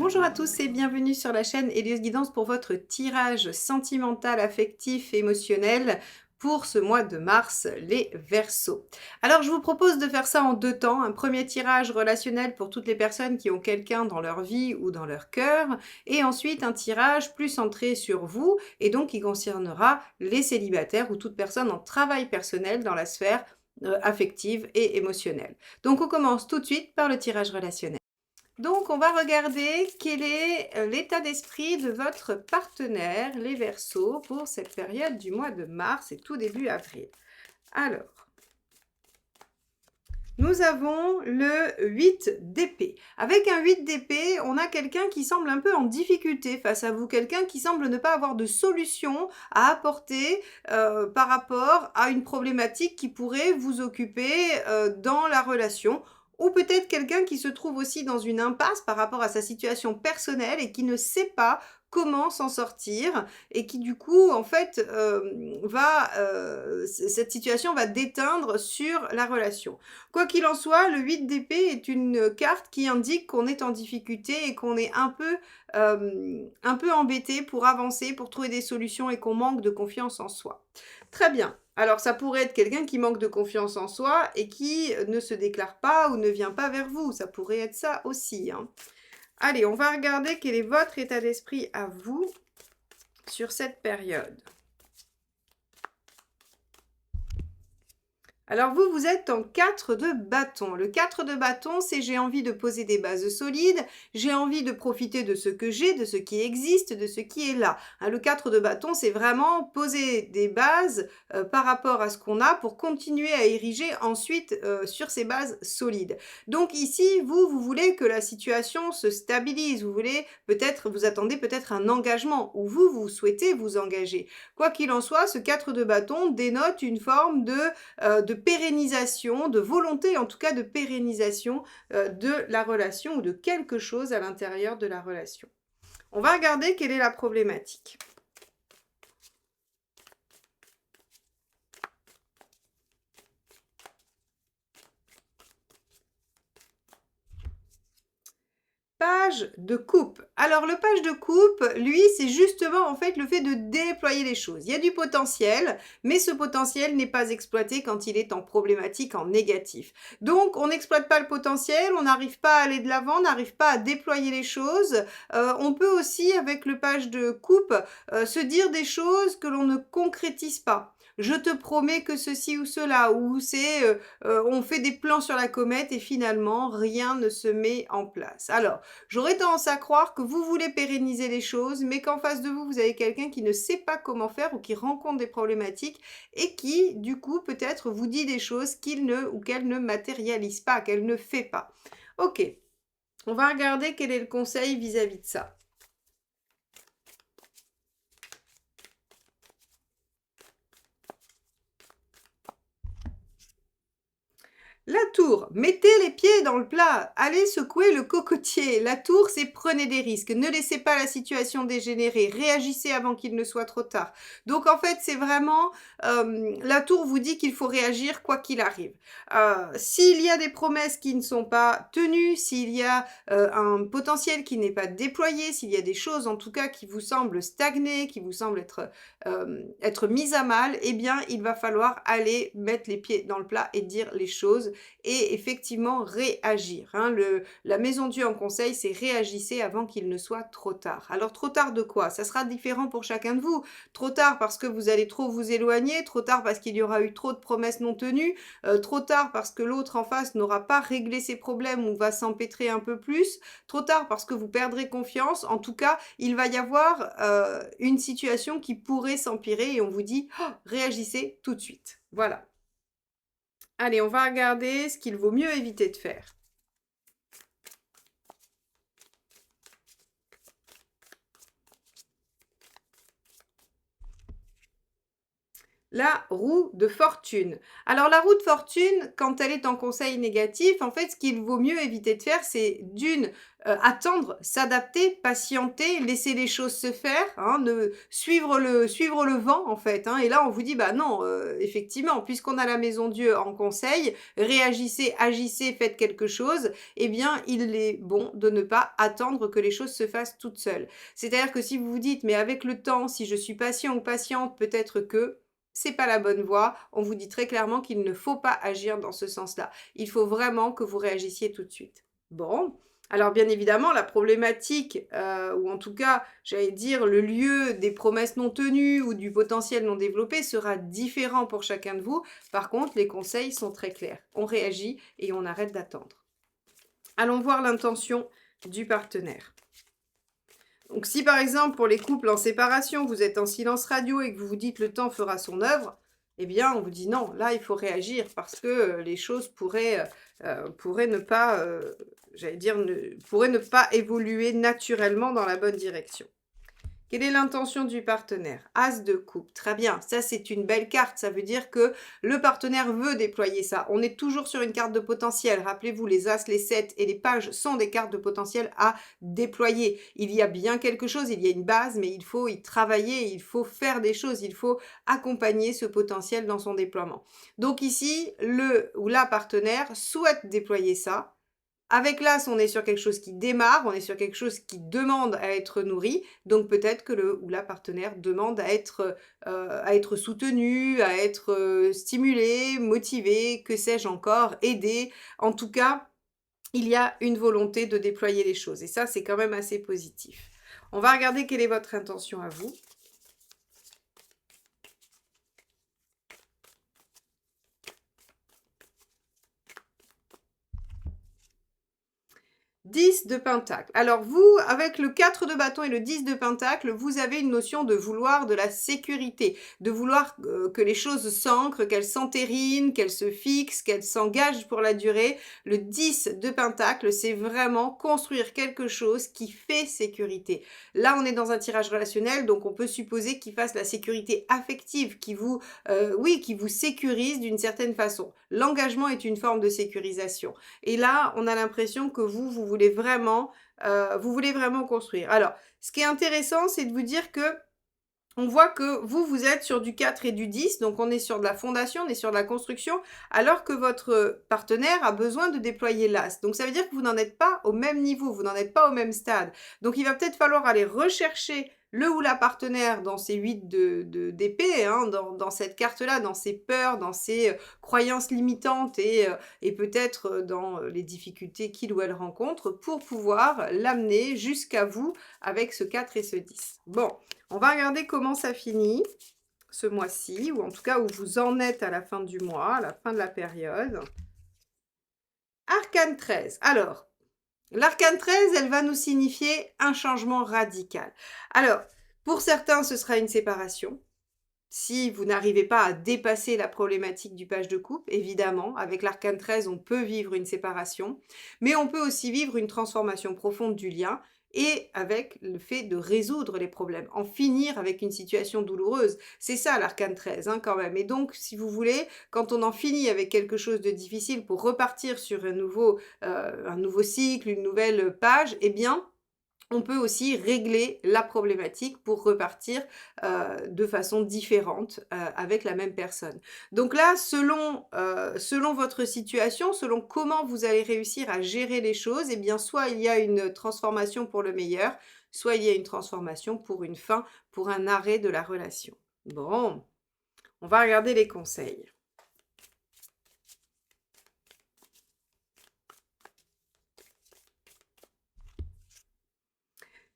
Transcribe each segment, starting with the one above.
Bonjour à tous et bienvenue sur la chaîne Hélios Guidance pour votre tirage sentimental, affectif, émotionnel pour ce mois de mars, les Verseaux. Alors je vous propose de faire ça en deux temps. Un premier tirage relationnel pour toutes les personnes qui ont quelqu'un dans leur vie ou dans leur cœur, et ensuite un tirage plus centré sur vous et donc qui concernera les célibataires ou toute personne en travail personnel dans la sphère affective et émotionnelle. Donc on commence tout de suite par le tirage relationnel. Donc, on va regarder quel est l'état d'esprit de votre partenaire, les Verseaux, pour cette période du mois de mars et tout début avril. Alors, nous avons le 8 d'épée. Avec un 8 d'épée, on a quelqu'un qui semble un peu en difficulté face à vous, quelqu'un qui semble ne pas avoir de solution à apporter par rapport à une problématique qui pourrait vous occuper dans la relation. Ou peut-être quelqu'un qui se trouve aussi dans une impasse par rapport à sa situation personnelle et qui ne sait pas comment s'en sortir et qui du coup en fait cette situation va déteindre sur la relation. Quoi qu'il en soit, le 8 d'épée est une carte qui indique qu'on est en difficulté et qu'on est un peu embêté pour avancer, pour trouver des solutions et qu'on manque de confiance en soi. Très bien. Alors ça pourrait être quelqu'un qui manque de confiance en soi et qui ne se déclare pas ou ne vient pas vers vous. Ça pourrait être ça aussi, hein. Allez, on va regarder quel est votre état d'esprit à vous sur cette période. Alors vous, vous êtes en 4 de bâton. Le 4 de bâton, c'est j'ai envie de poser des bases solides, j'ai envie de profiter de ce que j'ai, de ce qui existe, de ce qui est là. Le 4 de bâton, c'est vraiment poser des bases par rapport à ce qu'on a pour continuer à ériger ensuite sur ces bases solides. Donc ici, vous voulez que la situation se stabilise, vous voulez peut-être, vous attendez peut-être un engagement ou vous souhaitez vous engager. Quoi qu'il en soit, ce 4 de bâton dénote une forme de pérennisation, de volonté en tout cas de pérennisation de la relation ou de quelque chose à l'intérieur de la relation. On va regarder quelle est la problématique. Page de coupe. Alors le page de coupe, lui, c'est justement en fait le fait de déployer les choses. Il y a du potentiel, mais ce potentiel n'est pas exploité quand il est en problématique, en négatif. Donc on n'exploite pas le potentiel, on n'arrive pas à aller de l'avant, on n'arrive pas à déployer les choses. On peut aussi, avec le page de coupe, se dire des choses que l'on ne concrétise pas. Je te promets que ceci ou cela, ou c'est on fait des plans sur la comète et finalement rien ne se met en place. Alors, j'aurais tendance à croire que vous voulez pérenniser les choses, mais qu'en face de vous, vous avez quelqu'un qui ne sait pas comment faire ou qui rencontre des problématiques et qui, du coup, peut-être vous dit des choses qu'il ne ou qu'elle ne matérialise pas, qu'elle ne fait pas. Ok, on va regarder quel est le conseil vis-à-vis de ça. La tour, mettez les pieds dans le plat, allez secouer le cocotier. La tour, c'est prenez des risques, ne laissez pas la situation dégénérer, réagissez avant qu'il ne soit trop tard. Donc en fait, c'est vraiment, la tour vous dit qu'il faut réagir quoi qu'il arrive. S'il y a des promesses qui ne sont pas tenues, s'il y a un potentiel qui n'est pas déployé, s'il y a des choses en tout cas qui vous semblent stagner, qui vous semblent être mises à mal, eh bien il va falloir aller mettre les pieds dans le plat et dire les choses et effectivement réagir. La maison Dieu en conseil, c'est réagissez avant qu'il ne soit trop tard. Alors trop tard de quoi? Ça sera différent pour chacun de vous. Trop tard parce que vous allez trop vous éloigner, trop tard parce qu'il y aura eu trop de promesses non tenues, trop tard parce que l'autre en face n'aura pas réglé ses problèmes ou va s'empêtrer un peu plus, trop tard parce que vous perdrez confiance. En tout cas, il va y avoir une situation qui pourrait s'empirer et on vous dit oh, réagissez tout de suite. Voilà. Allez, on va regarder ce qu'il vaut mieux éviter de faire. La roue de fortune. Alors la roue de fortune, quand elle est en conseil négatif, en fait, ce qu'il vaut mieux éviter de faire, c'est attendre, s'adapter, patienter, laisser les choses se faire, hein, suivre le vent, en fait, hein. Et là, on vous dit: «Bah non, effectivement, puisqu'on a la maison Dieu en conseil, réagissez, agissez, faites quelque chose». Eh bien, il est bon de ne pas attendre que les choses se fassent toutes seules. C'est-à-dire que si vous vous dites: «Mais avec le temps, si je suis patient ou patiente, peut-être que», c'est pas la bonne voie. On vous dit très clairement qu'il ne faut pas agir dans ce sens-là. Il faut vraiment que vous réagissiez tout de suite. Bon, alors bien évidemment, la problématique, ou en tout cas, j'allais dire le lieu des promesses non tenues ou du potentiel non développé sera différent pour chacun de vous. Par contre, les conseils sont très clairs. On réagit et on arrête d'attendre. Allons voir l'intention du partenaire. Donc si par exemple pour les couples en séparation, vous êtes en silence radio et que vous vous dites: «Le temps fera son œuvre», eh bien on vous dit: «Non, là il faut réagir parce que, les choses pourraient ne pas, j'allais dire pourraient ne pas évoluer naturellement dans la bonne direction». Quelle est l'intention du partenaire? As de coupe, très bien, ça c'est une belle carte, ça veut dire que le partenaire veut déployer ça. On est toujours sur une carte de potentiel. Rappelez-vous, les as, les 7 et les pages sont des cartes de potentiel à déployer. Il y a bien quelque chose, il y a une base, mais il faut y travailler, il faut faire des choses, il faut accompagner ce potentiel dans son déploiement. Donc ici, le ou la partenaire souhaite déployer ça, avec l'As, on est sur quelque chose qui démarre, on est sur quelque chose qui demande à être nourri, donc peut-être que le ou la partenaire demande à être soutenu, à être, stimulé, motivé, que sais-je encore, aidé. En tout cas, il y a une volonté de déployer les choses et ça, c'est quand même assez positif. On va regarder quelle est votre intention à vous. 10 de pentacle. Alors vous, avec le 4 de bâton et le 10 de pentacle, vous avez une notion de vouloir de la sécurité, de vouloir que les choses s'ancrent, qu'elles s'entérinent, qu'elles se fixent, qu'elles s'engagent pour la durée. Le 10 de pentacle, c'est vraiment construire quelque chose qui fait sécurité. Là, on est dans un tirage relationnel, donc on peut supposer qu'il fasse la sécurité affective, oui, qui vous sécurise d'une certaine façon. L'engagement est une forme de sécurisation. Et là, on a l'impression que vous voulez vraiment construire. Alors, ce qui est intéressant, c'est de vous dire que on voit que vous êtes sur du 4 et du 10, donc on est sur de la fondation, on est sur de la construction, alors que votre partenaire a besoin de déployer l'as. Donc ça veut dire que vous n'en êtes pas au même niveau, vous n'en êtes pas au même stade. Donc il va peut-être falloir aller rechercher le ou la partenaire dans ces 8 d'épée, hein, dans cette carte-là, dans ses peurs, dans ses croyances limitantes et peut-être dans les difficultés qu'il ou elle rencontre pour pouvoir l'amener jusqu'à vous avec ce 4 et ce 10. Bon, on va regarder comment ça finit ce mois-ci, ou en tout cas où vous en êtes à la fin du mois, à la fin de la période. Arcane 13. Alors, l'arcane 13, elle va nous signifier un changement radical. Alors, pour certains, ce sera une séparation. Si vous n'arrivez pas à dépasser la problématique du page de coupe, évidemment, avec l'arcane 13, on peut vivre une séparation, mais on peut aussi vivre une transformation profonde du lien et avec le fait de résoudre les problèmes, en finir avec une situation douloureuse. C'est ça l'arcane 13, hein, quand même. Et donc, si vous voulez, quand on en finit avec quelque chose de difficile pour repartir sur un nouveau cycle, une nouvelle page, eh bien, on peut aussi régler la problématique pour repartir, de façon différente, avec la même personne. Donc là, selon votre situation, selon comment vous allez réussir à gérer les choses, eh bien, soit il y a une transformation pour le meilleur, soit il y a une transformation pour une fin, pour un arrêt de la relation. Bon, on va regarder les conseils.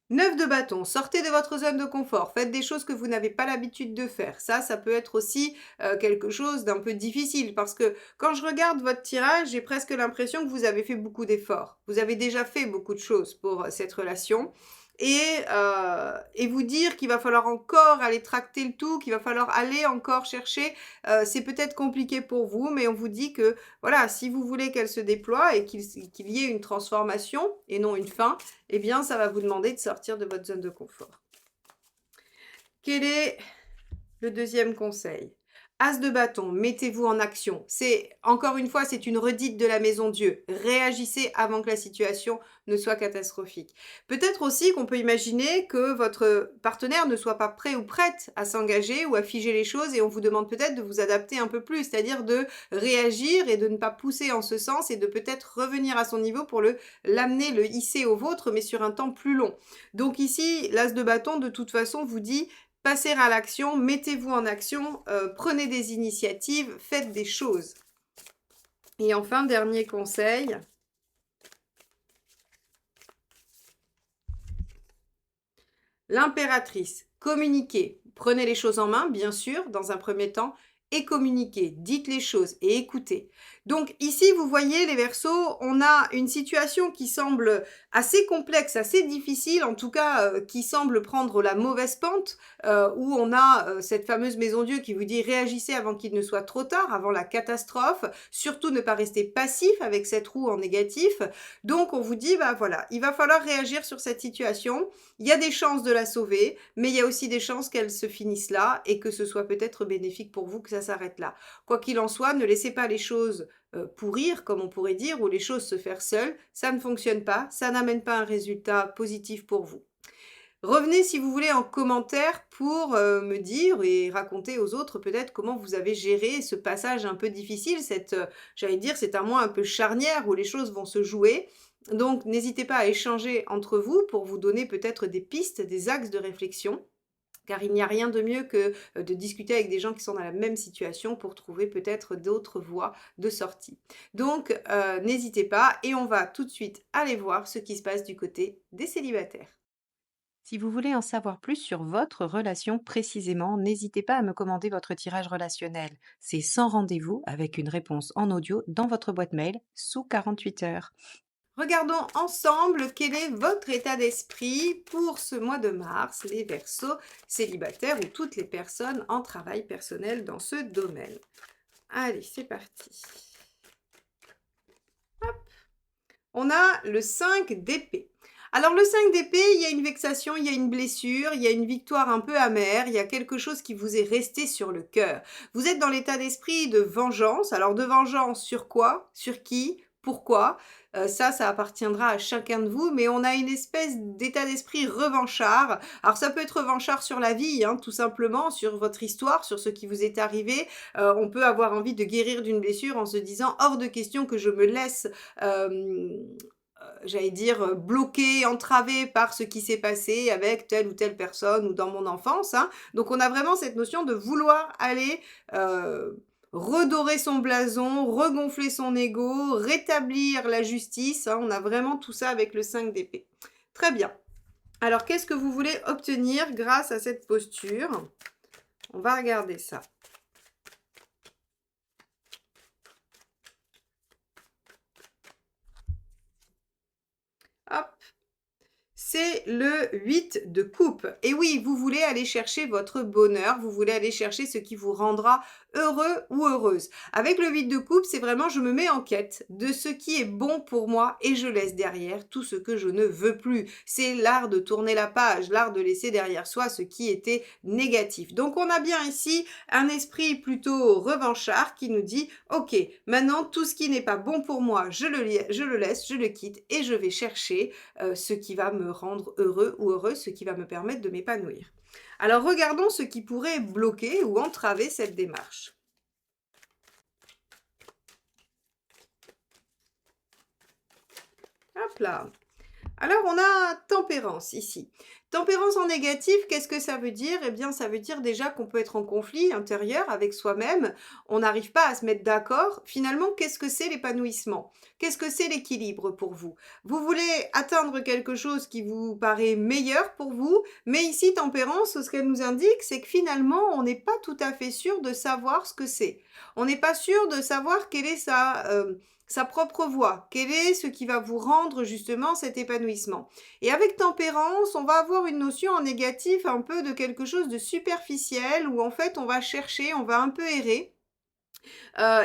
9 de bâton, sortez de votre zone de confort, faites des choses que vous n'avez pas l'habitude de faire. Ça peut être aussi, quelque chose d'un peu difficile parce que quand je regarde votre tirage, j'ai presque l'impression que vous avez fait beaucoup d'efforts. Vous avez déjà fait beaucoup de choses pour, cette relation et vous dire qu'il va falloir encore aller tracter le tout, qu'il va falloir aller encore chercher, c'est peut-être compliqué pour vous, mais on vous dit que, voilà, si vous voulez qu'elle se déploie et qu'il y ait une transformation et non une fin, eh bien, ça va vous demander de sortir de votre zone de confort. Quel est le deuxième conseil? As de bâton, mettez-vous en action. C'est encore une fois, c'est une redite de la maison Dieu. Réagissez avant que la situation ne soit catastrophique. Peut-être aussi qu'on peut imaginer que votre partenaire ne soit pas prêt ou prête à s'engager ou à figer les choses et on vous demande peut-être de vous adapter un peu plus, c'est-à-dire de réagir et de ne pas pousser en ce sens et de peut-être revenir à son niveau pour l'amener, le hisser au vôtre, mais sur un temps plus long. Donc ici, l'as de bâton, de toute façon, vous dit passez à l'action, mettez-vous en action, prenez des initiatives, faites des choses. Et enfin, dernier conseil, l'impératrice, communiquez. Prenez les choses en main, bien sûr, dans un premier temps, et communiquez. Dites les choses et écoutez. Donc ici, vous voyez, les Verseaux, on a une situation qui semble assez complexe, assez difficile, en tout cas, qui semble prendre la mauvaise pente, où on a cette fameuse maison Dieu qui vous dit réagissez avant qu'il ne soit trop tard, avant la catastrophe. Surtout ne pas rester passif avec cette roue en négatif. Donc on vous dit, bah voilà, il va falloir réagir sur cette situation. Il y a des chances de la sauver, mais il y a aussi des chances qu'elle se finisse là et que ce soit peut-être bénéfique pour vous que ça s'arrête là. Quoi qu'il en soit, ne laissez pas les choses pourrir, comme on pourrait dire, ou les choses se faire seules. Ça ne fonctionne pas, ça n'amène pas un résultat positif pour vous. Revenez si vous voulez en commentaire pour me dire et raconter aux autres peut-être comment vous avez géré ce passage un peu difficile, j'allais dire, c'est un mois un peu charnière où les choses vont se jouer. Donc n'hésitez pas à échanger entre vous pour vous donner peut-être des pistes, des axes de réflexion. Car il n'y a rien de mieux que de discuter avec des gens qui sont dans la même situation pour trouver peut-être d'autres voies de sortie. Donc, n'hésitez pas et on va tout de suite aller voir ce qui se passe du côté des célibataires. Si vous voulez en savoir plus sur votre relation précisément, n'hésitez pas à me commander votre tirage relationnel. C'est sans rendez-vous avec une réponse en audio dans votre boîte mail sous 48 heures. Regardons ensemble quel est votre état d'esprit pour ce mois de mars, les Verseaux célibataires ou toutes les personnes en travail personnel dans ce domaine. Allez, c'est parti. On a le 5 d'épée. Alors le 5 d'épée, il y a une vexation, il y a une blessure, il y a une victoire un peu amère, il y a quelque chose qui vous est resté sur le cœur. Vous êtes dans l'état d'esprit de vengeance. Alors de vengeance sur quoi? Sur qui? Pourquoi? Ça appartiendra à chacun de vous, mais on a une espèce d'état d'esprit revanchard. Alors ça peut être revanchard sur la vie, hein, tout simplement, sur votre histoire, sur ce qui vous est arrivé. On peut avoir envie de guérir d'une blessure en se disant hors de question que je me laisse j'allais dire, bloquée, entravée par ce qui s'est passé avec telle ou telle personne ou dans mon enfance, hein. Donc on a vraiment cette notion de vouloir aller redorer son blason, regonfler son ego, rétablir la justice, hein. On a vraiment tout ça avec le 5 d'épée. Très bien. Alors qu'est-ce que vous voulez obtenir grâce à cette posture? On va regarder ça. Hop. C'est le 8 de coupe. Et oui, vous voulez aller chercher votre bonheur, vous voulez aller chercher ce qui vous rendra heureux ou heureuse. Avec le 8 de coupe, c'est vraiment je me mets en quête de ce qui est bon pour moi et je laisse derrière tout ce que je ne veux plus. C'est l'art de tourner la page, l'art de laisser derrière soi ce qui était négatif. Donc on a bien ici un esprit plutôt revanchard qui nous dit ok, maintenant tout ce qui n'est pas bon pour moi, je le laisse, je le quitte et je vais chercher ce qui va me rendre heureux ou heureuse, ce qui va me permettre de m'épanouir. Alors regardons ce qui pourrait bloquer ou entraver cette démarche. Hop là. Alors on a tempérance ici. Tempérance en négatif, qu'est-ce que ça veut dire? Eh bien, ça veut dire déjà qu'on peut être en conflit intérieur avec soi-même. On n'arrive pas à se mettre d'accord. Finalement, qu'est-ce que c'est l'épanouissement? Qu'est-ce que c'est l'équilibre pour vous? Vous voulez atteindre quelque chose qui vous paraît meilleur pour vous, mais ici, tempérance, ce qu'elle nous indique, c'est que finalement, on n'est pas tout à fait sûr de savoir ce que c'est. On n'est pas sûr de savoir quelle est sa propre voie, quel est ce qui va vous rendre justement cet épanouissement. Et avec tempérance, on va avoir une notion en négatif un peu de quelque chose de superficiel où en fait on va chercher, on va un peu errer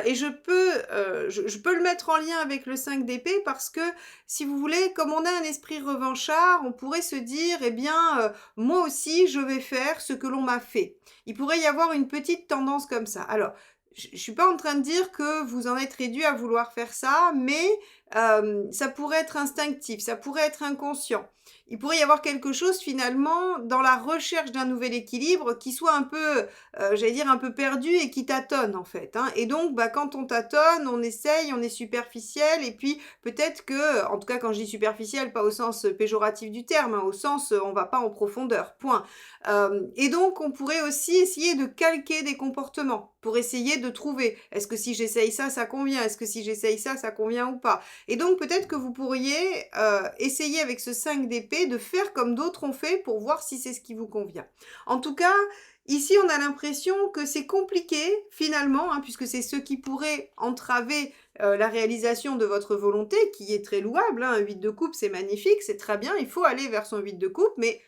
Et je peux le mettre en lien avec le 5 d'épée parce que, si vous voulez, comme on a un esprit revanchard, on pourrait se dire: «Eh bien, moi aussi je vais faire ce que l'on m'a fait». Il pourrait y avoir une petite tendance comme ça. Alors, je suis pas en train de dire que vous en êtes réduit à vouloir faire ça, mais ça pourrait être instinctif, ça pourrait être inconscient. Il pourrait y avoir quelque chose finalement dans la recherche d'un nouvel équilibre qui soit un peu, j'allais dire un peu perdu et qui tâtonne en fait, hein. Et donc, bah, quand on tâtonne, on essaye, on est superficiel et puis peut-être que, en tout cas quand je dis superficiel, pas au sens, péjoratif du terme, hein, au sens, on va pas en profondeur, point. Et donc on pourrait aussi essayer de calquer des comportements pour essayer de trouver: «Est-ce que si j'essaye ça, ça convient? Est-ce que si j'essaye ça, ça convient ou pas?» Et donc peut-être que vous pourriez, essayer avec ce 5 d'épée de faire comme d'autres ont fait pour voir si c'est ce qui vous convient. En tout cas, ici, on a l'impression que c'est compliqué finalement, hein, puisque c'est ce qui pourrait entraver, la réalisation de votre volonté qui est très louable, hein. Un 8 de coupe, c'est magnifique, c'est très bien, il faut aller vers son 8 de coupe, mais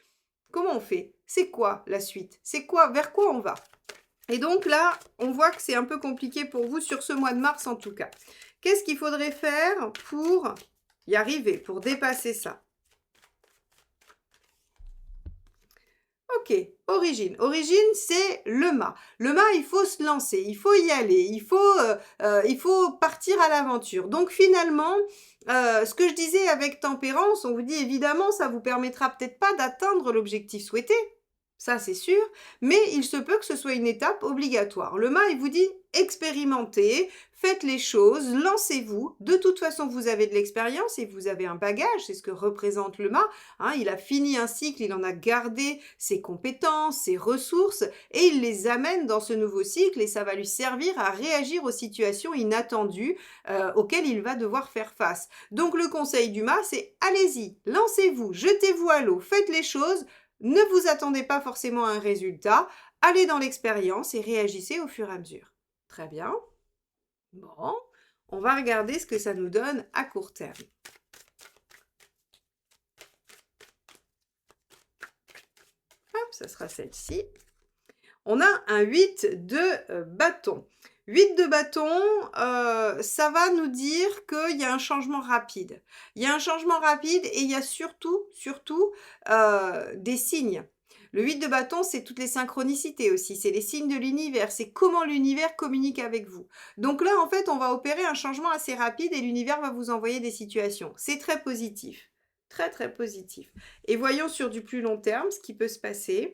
comment on fait? C'est quoi la suite? C'est quoi? Vers quoi on va? Et donc là, on voit que c'est un peu compliqué pour vous sur ce mois de mars en tout cas. Qu'est-ce qu'il faudrait faire pour y arriver, pour dépasser ça? OK, origine. Origine, c'est le mât. Le mât, il faut se lancer, il faut y aller, il faut partir à l'aventure. Donc finalement, ce que je disais avec tempérance, on vous dit évidemment, ça vous permettra peut-être pas d'atteindre l'objectif souhaité, ça c'est sûr, mais il se peut que ce soit une étape obligatoire. Le mât, il vous dit: «Expérimentez, faites les choses, lancez-vous. De toute façon, vous avez de l'expérience et vous avez un bagage», c'est ce que représente le mât, hein. Il a fini un cycle, il en a gardé ses compétences, ses ressources et il les amène dans ce nouveau cycle et ça va lui servir à réagir aux situations inattendues, auxquelles il va devoir faire face. Donc le conseil du mât, c'est: allez-y, lancez-vous, jetez-vous à l'eau, faites les choses, ne vous attendez pas forcément à un résultat, allez dans l'expérience et réagissez au fur et à mesure. Très bien. Bon, on va regarder ce que ça nous donne à court terme. Hop, ça sera celle-ci. On a un 8 de bâton. 8 de bâton, ça va nous dire qu'il y a un changement rapide. Il y a un changement rapide et il y a surtout, des signes. Le 8 de bâton, c'est toutes les synchronicités aussi, c'est les signes de l'univers, c'est comment l'univers communique avec vous. Donc là, en fait, on va opérer un changement assez rapide et l'univers va vous envoyer des situations. C'est très positif, très, très positif. Et voyons sur du plus long terme ce qui peut se passer.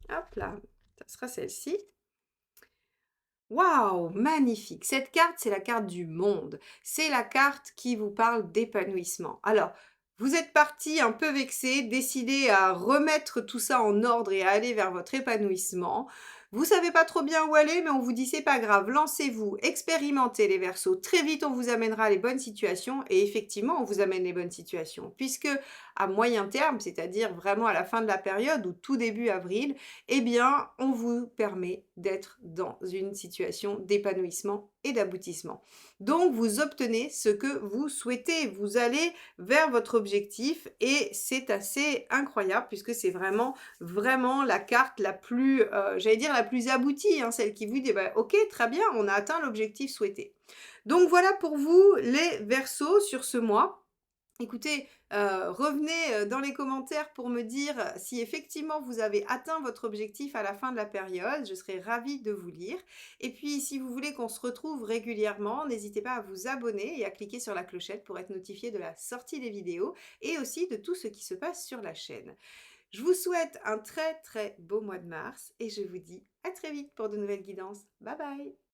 Hop là, ça sera celle-ci. Waouh, magnifique! Cette carte, c'est la carte du monde. C'est la carte qui vous parle d'épanouissement. Alors, vous êtes parti un peu vexé, décidé à remettre tout ça en ordre et à aller vers votre épanouissement. Vous savez pas trop bien où aller, mais on vous dit c'est pas grave, lancez-vous, expérimentez les Verseaux. Très vite, on vous amènera les bonnes situations et effectivement, on vous amène les bonnes situations puisque à moyen terme, c'est-à-dire vraiment à la fin de la période ou tout début avril, eh bien, on vous permet d'être dans une situation d'épanouissement et d'aboutissement. Donc, vous obtenez ce que vous souhaitez. Vous allez vers votre objectif et c'est assez incroyable puisque c'est vraiment, vraiment la carte la plus, j'allais dire la plus aboutie, hein, celle qui vous dit, bah, OK, très bien, on a atteint l'objectif souhaité. Donc voilà pour vous les Verseaux sur ce mois. Écoutez, revenez, dans les commentaires pour me dire si effectivement vous avez atteint votre objectif à la fin de la période. Je serai ravie de vous lire et puis si vous voulez qu'on se retrouve régulièrement, n'hésitez pas à vous abonner et à cliquer sur la clochette pour être notifié de la sortie des vidéos et aussi de tout ce qui se passe sur la chaîne. Je vous souhaite un très, très beau mois de mars et je vous dis à très vite pour de nouvelles guidances. Bye bye!